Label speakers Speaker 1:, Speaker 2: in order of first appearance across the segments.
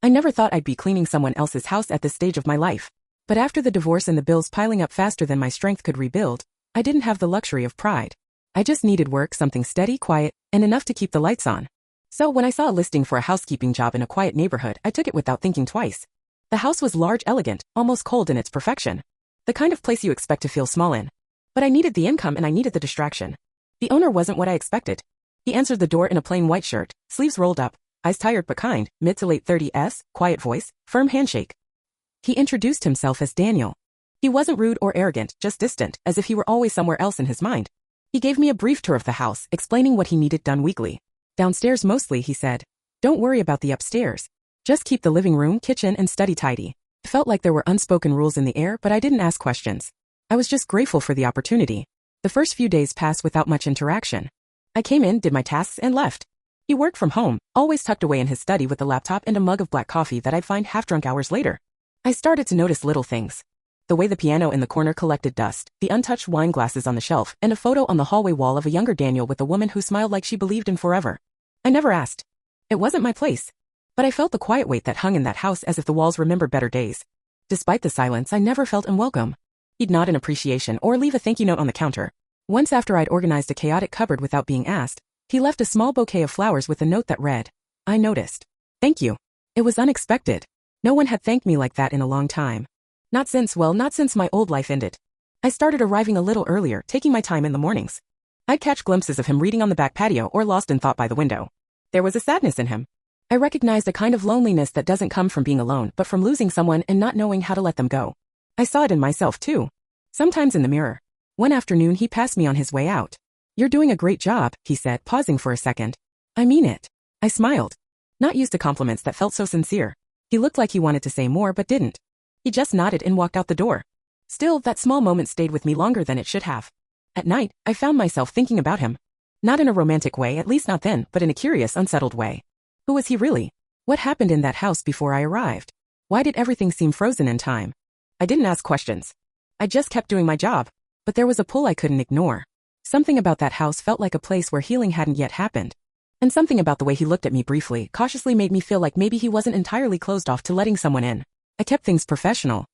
Speaker 1: I never thought I'd be cleaning someone else's house at this stage of my life. But after the divorce and the bills piling up faster than my strength could rebuild, I didn't have the luxury of pride. I just needed work, something steady, quiet, and enough to keep the lights on. So when I saw a listing for a housekeeping job in a quiet neighborhood, I took it without thinking twice. The house was large, elegant, almost cold in its perfection. The kind of place you expect to feel small in. But I needed the income and I needed the distraction. The owner wasn't what I expected. He answered the door in a plain white shirt, sleeves rolled up, eyes tired but kind, mid to late 30s, quiet voice, firm handshake. He introduced himself as Daniel. He wasn't rude or arrogant, just distant, as if he were always somewhere else in his mind. He gave me a brief tour of the house, explaining what he needed done weekly. Downstairs mostly, he said. Don't worry about the upstairs. Just keep the living room, kitchen, and study tidy. It felt like there were unspoken rules in the air, but I didn't ask questions. I was just grateful for the opportunity. The first few days passed without much interaction. I came in, did my tasks, and left. He worked from home, always tucked away in his study with a laptop and a mug of black coffee that I'd find half-drunk hours later. I started to notice little things. The way the piano in the corner collected dust, the untouched wine glasses on the shelf, and a photo on the hallway wall of a younger Daniel with a woman who smiled like she believed in forever. I never asked. It wasn't my place. But I felt the quiet weight that hung in that house as if the walls remembered better days. Despite the silence, I never felt unwelcome. He'd nod in appreciation or leave a thank you note on the counter. Once after I'd organized a chaotic cupboard without being asked, he left a small bouquet of flowers with a note that read, I noticed. Thank you. It was unexpected. No one had thanked me like that in a long time. Not since my old life ended. I started arriving a little earlier, taking my time in the mornings. I'd catch glimpses of him reading on the back patio or lost in thought by the window. There was a sadness in him. I recognized a kind of loneliness that doesn't come from being alone but from losing someone and not knowing how to let them go. I saw it in myself too. Sometimes in the mirror. One afternoon he passed me on his way out. You're doing a great job, he said, pausing for a second. I mean it. I smiled. Not used to compliments that felt so sincere. He looked like he wanted to say more but didn't. He just nodded and walked out the door. Still, that small moment stayed with me longer than it should have. At night, I found myself thinking about him. Not in a romantic way, at least not then, but in a curious, unsettled way. Who was he really? What happened in that house before I arrived? Why did everything seem frozen in time? I didn't ask questions. I just kept doing my job. But there was a pull I couldn't ignore. Something about that house felt like a place where healing hadn't yet happened. And something about the way he looked at me briefly, cautiously made me feel like maybe he wasn't entirely closed off to letting someone in. I kept things professional.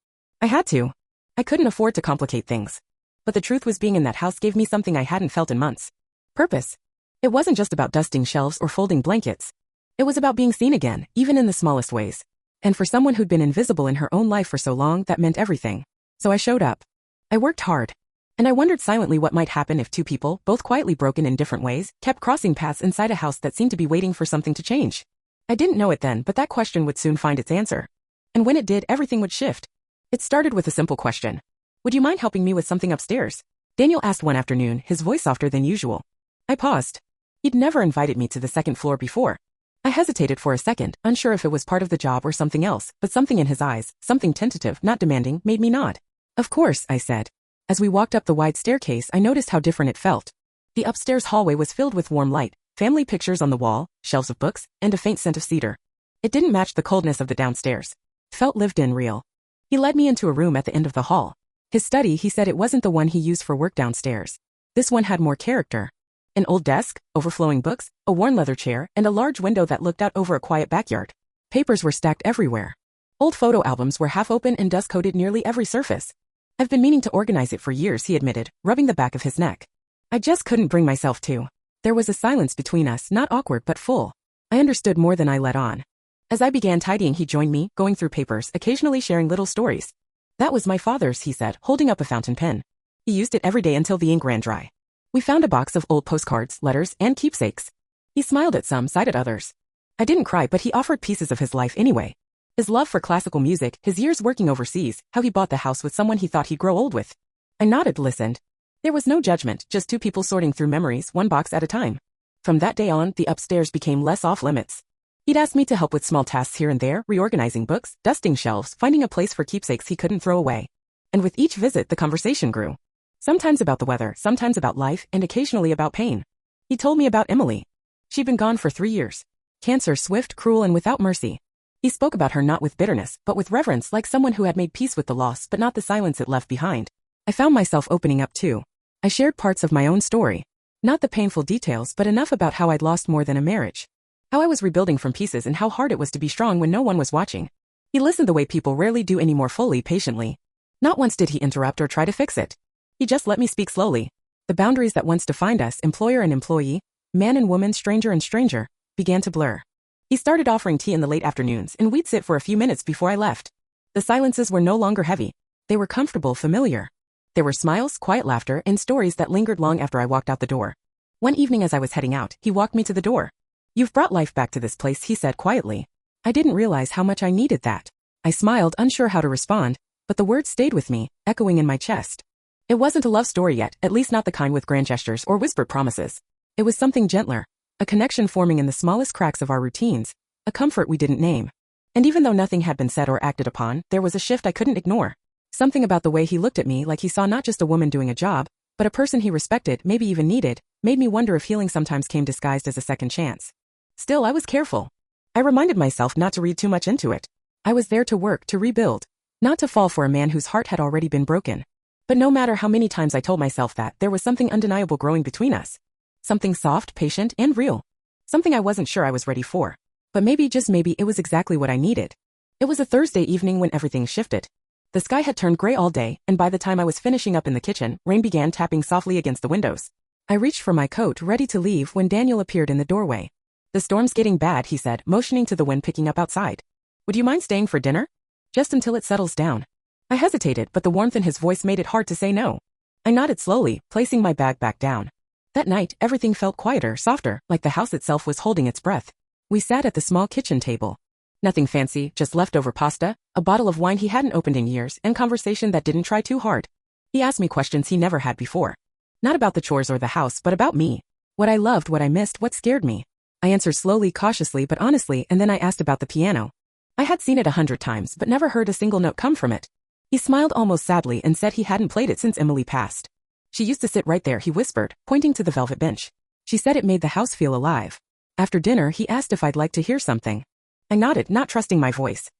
Speaker 1: I had to. I couldn't afford to complicate things. But the truth was being in that house gave me something I hadn't felt in months. Purpose. It wasn't just about dusting shelves or folding blankets. It was about being seen again, even in the smallest ways. And for someone who'd been invisible in her own life for so long, that meant everything. So I showed up. I worked hard. And I wondered silently what might happen if two people, both quietly broken in different ways, kept crossing paths inside a house that seemed to be waiting for something to change. I didn't know it then, but that question would soon find its answer. And when it did, everything would shift. It started with a simple question. Would you mind helping me with something upstairs? Daniel asked one afternoon, his voice softer than usual. I paused. He'd never invited me to the second floor before. I hesitated for a second, unsure if it was part of the job or something else, but something in his eyes, something tentative, not demanding, made me nod. Of course, I said. As we walked up the wide staircase, I noticed how different it felt. The upstairs hallway was filled with warm light, family pictures on the wall, shelves of books, and a faint scent of cedar. It didn't match the coldness of the downstairs. It felt lived in, real. He led me into a room at the end of the hall. His study, he said, it wasn't the one he used for work downstairs. This one had more character. An old desk, overflowing books, a worn leather chair, and a large window that looked out over a quiet backyard. Papers were stacked everywhere. Old photo albums were half open and dust-coated nearly every surface. I've been meaning to organize it for years, he admitted, rubbing the back of his neck. I just couldn't bring myself to. There was a silence between us, not awkward but full. I understood more than I let on. As I began tidying, he joined me, going through papers, occasionally sharing little stories. That was my father's, he said, holding up a fountain pen. He used it every day until the ink ran dry. We found a box of old postcards, letters, and keepsakes. He smiled at some, sighed at others. I didn't cry, but he offered pieces of his life anyway. His love for classical music, his years working overseas, how he bought the house with someone he thought he'd grow old with. I nodded, listened. There was no judgment, just two people sorting through memories, one box at a time. From that day on, the upstairs became less off limits. He'd ask me to help with small tasks here and there, reorganizing books, dusting shelves, finding a place for keepsakes he couldn't throw away. And with each visit, the conversation grew. Sometimes about the weather, sometimes about life, and occasionally about pain. He told me about Emily. She'd been gone for 3 years. Cancer, swift, cruel, and without mercy. He spoke about her not with bitterness, but with reverence, like someone who had made peace with the loss but not the silence it left behind. I found myself opening up too. I shared parts of my own story. Not the painful details, but enough about how I'd lost more than a marriage. How I was rebuilding from pieces and how hard it was to be strong when no one was watching. He listened the way people rarely do any more fully, patiently. Not once did he interrupt or try to fix it. He just let me speak slowly. The boundaries that once defined us, employer and employee, man and woman, stranger and stranger, began to blur. He started offering tea in the late afternoons, and we'd sit for a few minutes before I left. The silences were no longer heavy. They were comfortable, familiar. There were smiles, quiet laughter, and stories that lingered long after I walked out the door. One evening as I was heading out, he walked me to the door. "You've brought life back to this place," he said quietly. I didn't realize how much I needed that. I smiled, unsure how to respond, but the words stayed with me, echoing in my chest. It wasn't a love story yet, at least not the kind with grand gestures or whispered promises. It was something gentler, a connection forming in the smallest cracks of our routines, a comfort we didn't name. And even though nothing had been said or acted upon, there was a shift I couldn't ignore. Something about the way he looked at me, like he saw not just a woman doing a job, but a person he respected, maybe even needed, made me wonder if healing sometimes came disguised as a second chance. Still, I was careful. I reminded myself not to read too much into it. I was there to work, to rebuild, not to fall for a man whose heart had already been broken. But no matter how many times I told myself that, there was something undeniable growing between us. Something soft, patient, and real. Something I wasn't sure I was ready for. But maybe, just maybe, it was exactly what I needed. It was a Thursday evening when everything shifted. The sky had turned gray all day, and by the time I was finishing up in the kitchen, rain began tapping softly against the windows. I reached for my coat, ready to leave, when Daniel appeared in the doorway. "The storm's getting bad," he said, motioning to the wind picking up outside. "Would you mind staying for dinner? Just until it settles down." I hesitated, but the warmth in his voice made it hard to say no. I nodded slowly, placing my bag back down. That night, everything felt quieter, softer, like the house itself was holding its breath. We sat at the small kitchen table. Nothing fancy, just leftover pasta, a bottle of wine he hadn't opened in years, and conversation that didn't try too hard. He asked me questions he never had before. Not about the chores or the house, but about me. What I loved, what I missed, what scared me. I answered slowly, cautiously, but honestly, and then I asked about the piano. I had seen it 100 times, but never heard a single note come from it. He smiled almost sadly and said he hadn't played it since Emily passed. "She used to sit right there," he whispered, pointing to the velvet bench. "She said it made the house feel alive." After dinner, he asked if I'd like to hear something. I nodded, not trusting my voice.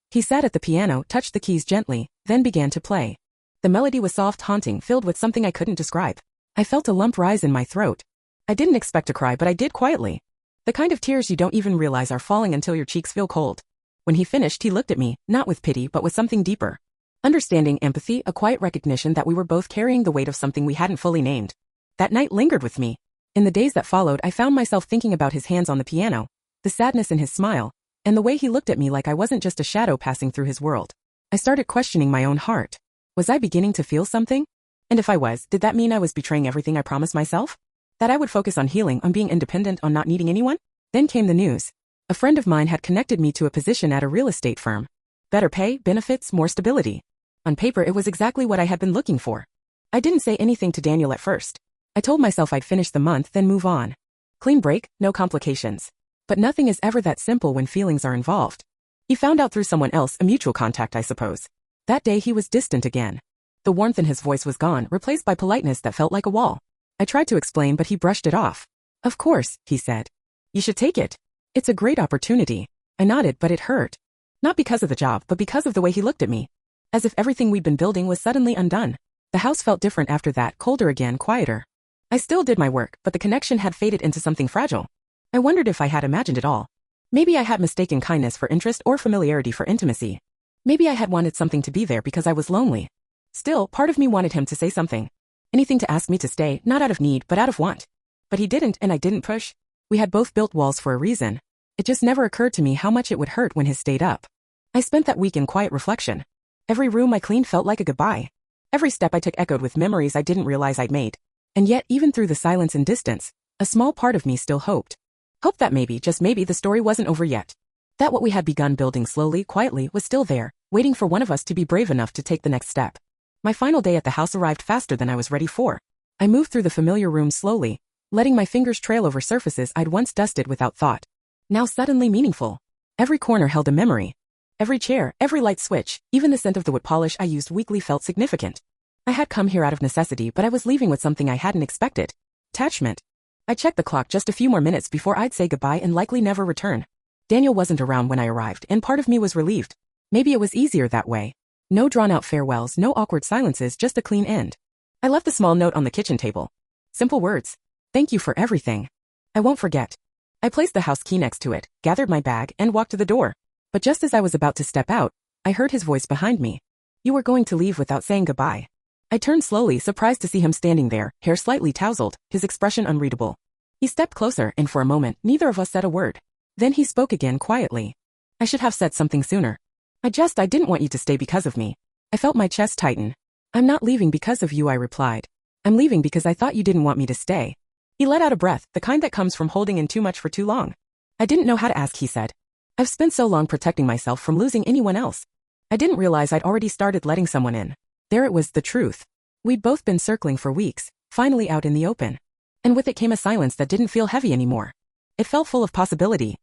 Speaker 1: He sat at the piano, touched the keys gently, then began to play. The melody was soft, haunting, filled with something I couldn't describe. I felt a lump rise in my throat. I didn't expect to cry, but I did quietly. The kind of tears you don't even realize are falling until your cheeks feel cold. When he finished, he looked at me, not with pity, but with something deeper. Understanding, empathy, a quiet recognition that we were both carrying the weight of something we hadn't fully named. That night lingered with me. In the days that followed, I found myself thinking about his hands on the piano, the sadness in his smile, and the way he looked at me like I wasn't just a shadow passing through his world. I started questioning my own heart. Was I beginning to feel something? And if I was, did that mean I was betraying everything I promised myself? That I would focus on healing, on being independent, on not needing anyone? Then came the news. A friend of mine had connected me to a position at a real estate firm. Better pay, benefits, more stability. On paper, it was exactly what I had been looking for. I didn't say anything to Daniel at first. I told myself I'd finish the month, then move on. Clean break, no complications. But nothing is ever that simple when feelings are involved. He found out through someone else, a mutual contact, I suppose. That day he was distant again. The warmth in his voice was gone, replaced by politeness that felt like a wall. I tried to explain, but he brushed it off. "Of course," he said. "You should take it. It's a great opportunity." I nodded, but it hurt. Not because of the job, but because of the way he looked at me. As if everything we'd been building was suddenly undone. The house felt different after that, colder again, quieter. I still did my work, but the connection had faded into something fragile. I wondered if I had imagined it all. Maybe I had mistaken kindness for interest or familiarity for intimacy. Maybe I had wanted something to be there because I was lonely. Still, part of me wanted him to say something. Anything to ask me to stay, not out of need, but out of want. But he didn't, and I didn't push. We had both built walls for a reason. It just never occurred to me how much it would hurt when his stayed up. I spent that week in quiet reflection. Every room I cleaned felt like a goodbye. Every step I took echoed with memories I didn't realize I'd made. And yet, even through the silence and distance, a small part of me still hoped. Hoped that maybe, just maybe, the story wasn't over yet. That what we had begun building slowly, quietly, was still there, waiting for one of us to be brave enough to take the next step. My final day at the house arrived faster than I was ready for. I moved through the familiar room slowly, letting my fingers trail over surfaces I'd once dusted without thought. Now suddenly meaningful. Every corner held a memory. Every chair, every light switch, even the scent of the wood polish I used weekly felt significant. I had come here out of necessity, but I was leaving with something I hadn't expected. Attachment. I checked the clock, just a few more minutes before I'd say goodbye and likely never return. Daniel wasn't around when I arrived, and part of me was relieved. Maybe it was easier that way. No drawn-out farewells, no awkward silences, just a clean end. I left a small note on the kitchen table. Simple words. "Thank you for everything. I won't forget." I placed the house key next to it, gathered my bag, and walked to the door. But just as I was about to step out, I heard his voice behind me. You were going to leave without saying goodbye. I turned slowly, surprised to see him standing there, hair slightly tousled, his expression unreadable. He stepped closer, and for a moment, neither of us said a word. Then he spoke again quietly. I should have said something sooner. I didn't want you to stay because of me. I felt my chest tighten. I'm not leaving because of you, I replied. I'm leaving because I thought you didn't want me to stay. He let out a breath, the kind that comes from holding in too much for too long. I didn't know how to ask, he said. I've spent so long protecting myself from losing anyone else. I didn't realize I'd already started letting someone in. There it was, the truth. We'd both been circling for weeks, finally out in the open. And with it came a silence that didn't feel heavy anymore. It felt full of possibility.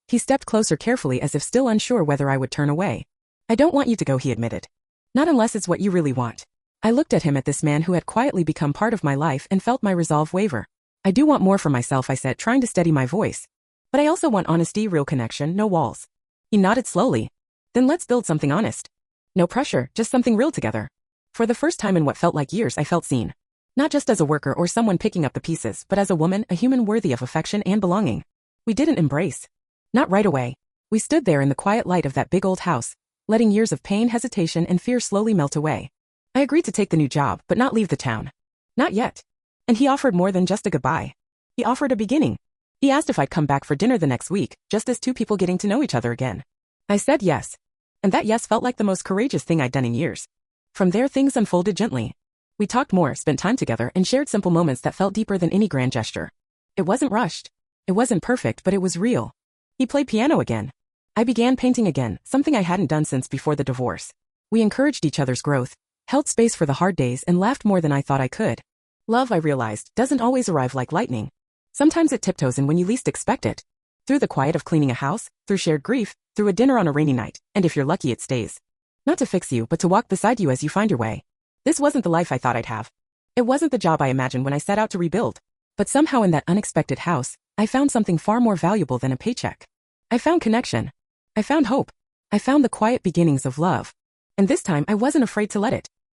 Speaker 1: He stepped closer carefully as if still unsure whether I would turn away. I don't want you to go, he admitted. Not unless it's what you really want. I looked at him, at this man who had quietly become part of my life, and felt my resolve waver. I do want more for myself, I said, trying to steady my voice. But I also want honesty, real connection, no walls. He nodded slowly. Then let's build something honest. No pressure, just something real together. For the first time in what felt like years, I felt seen. Not just as a worker or someone picking up the pieces, but as a woman, a human worthy of affection and belonging. We didn't embrace. Not right away. We stood there in the quiet light of that big old house, letting years of pain, hesitation, and fear slowly melt away. I agreed to take the new job, but not leave the town. Not yet. And he offered more than just a goodbye. He offered a beginning. He asked if I'd come back for dinner the next week, just as two people getting to know each other again. I said yes. And that yes felt like the most courageous thing I'd done in years. From there, things unfolded gently. We talked more, spent time together, and shared simple moments that felt deeper than any grand gesture. It wasn't rushed. It wasn't perfect, but it was real. He played piano again. I began painting again, something I hadn't done since before the divorce. We encouraged each other's growth, held space for the hard days, and laughed more than I thought I could. Love, I realized, doesn't always arrive like lightning. Sometimes it tiptoes in when you least expect it. Through the quiet of cleaning a house, through shared grief, through a dinner on a rainy night, and if you're lucky, it stays. Not to fix you, but to walk beside you as you find your way. This wasn't the life I thought I'd have. It wasn't the job I imagined when I set out to rebuild. But somehow in that unexpected house, I found something far more valuable than a paycheck. I found connection. I found hope. I found the quiet beginnings of love. And this time I wasn't afraid to let it.